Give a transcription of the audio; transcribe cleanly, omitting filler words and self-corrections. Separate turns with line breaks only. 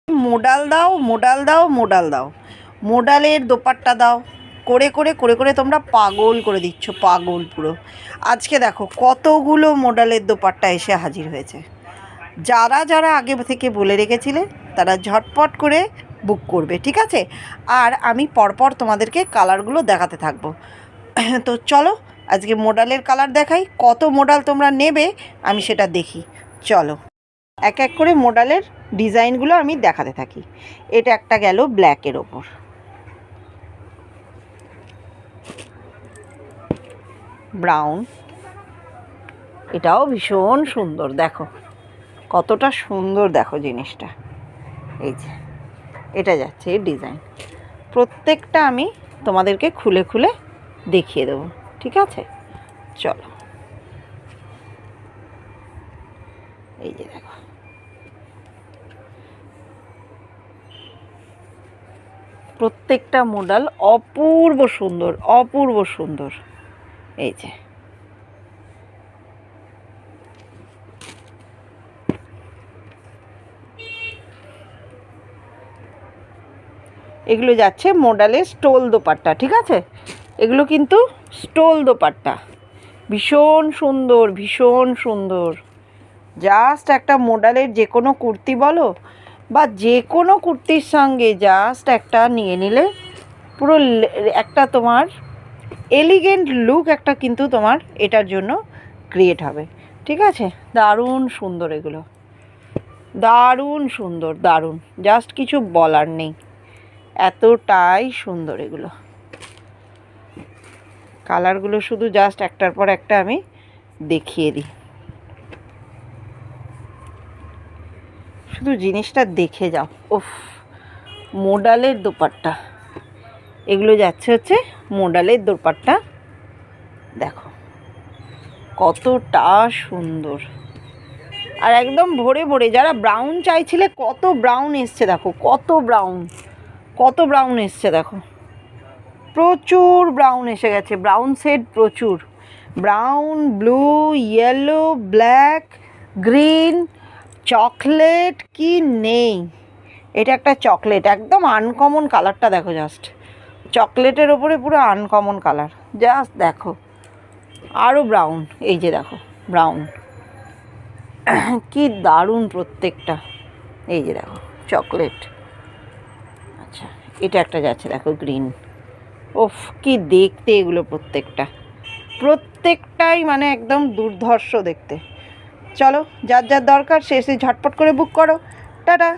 Modal দাও, modal দাও, modal দাও, মোডালের দোপাট্টা দাও, করে করে করে করে তোমরা পাগল করে দিচ্ছ, পাগল পুরো। আজকে দেখো কতগুলো মোডালের দোপাট্টা এসে হাজির হয়েছে। যারা যারা আগে থেকে বলে রেখেছিলে তারা ঝটপট করে বুক করবে, ঠিক আছে? আর আমি পরপর তোমাদেরকে কালারগুলো দেখাতে থাকবো। তো চলো আজকে মোডালের কালার দেখাই, কত মোডাল তোমরা নেবে আমি সেটা দেখি। চলো এক এক করে মোডালের ডিজাইনগুলো আমি দেখাতে থাকি। এটা একটা গেল ব্ল্যাকের ওপর, ব্রাউন, এটাও ভীষণ সুন্দর, দেখো কতটা সুন্দর, দেখো জিনিসটা। এই যে এটা যাচ্ছে এর ডিজাইন, প্রত্যেকটা আমি তোমাদেরকে খুলে খুলে দেখিয়ে দেবো, ঠিক আছে? চলো এই যে দেখো, প্রত্যেকটা মডেল অপূর্ব সুন্দর, অপূর্ব সুন্দর। এই যে এগুলো যাচ্ছে মডেলের স্টোল দোপাট্টা, ঠিক আছে? এগুলো কিন্তু স্টোল দোপাট্টা, ভীষণ সুন্দর, ভীষণ সুন্দর। জাস্ট একটা মডেলের যে কোনো কুর্তি বলো বা যে কোনো কুর্তির সঙ্গে জাস্ট একটা নিয়ে নিলে পুরো একটা তোমার এলিগেন্ট লুক একটা কিন্তু তোমার এটার জন্য ক্রিয়েট হবে, ঠিক আছে? দারুণ সুন্দর, এগুলো দারুণ সুন্দর, দারুণ, জাস্ট কিছু বলার নেই, এতটাই সুন্দর এগুলো। কালারগুলো শুধু জাস্ট একটার পর একটা আমি দেখিয়ে দিই, শুধু জিনিসটা দেখে যাও। উফ, মোডালের দোপাট্টা, এগুলো যাচ্ছে হচ্ছে মোডালের দোপাট্টা, দেখো কতটা সুন্দর। আর একদম ভরে ভরে, যারা ব্রাউন চাইছিলে কত ব্রাউন এসছে, দেখো কত ব্রাউন, কত ব্রাউন এসছে, দেখো প্রচুর ব্রাউন এসে গেছে, ব্রাউন শেড প্রচুর, brown, blue, yellow, black, green, chocolate, কি নেই। এটা একটা চকলেট, একদম আনকমন কালারটা দেখো, জাস্ট চকলেটের ওপরে পুরো আনকমন কালার, জাস্ট দেখো। আরও ব্রাউন, এই যে দেখো ব্রাউন, কি দারুণ প্রত্যেকটা। এই যে দেখো চকলেট, আচ্ছা এটা একটা যাচ্ছে দেখো গ্রিন। ওফ, কি দেখতে এগুলো, প্রত্যেকটা প্রত্যেকটাই মানে একদম দুর্ধর্ষ দেখতে। চলো যার যার দরকার সে ঝটপট করে বুক করো। টাটা।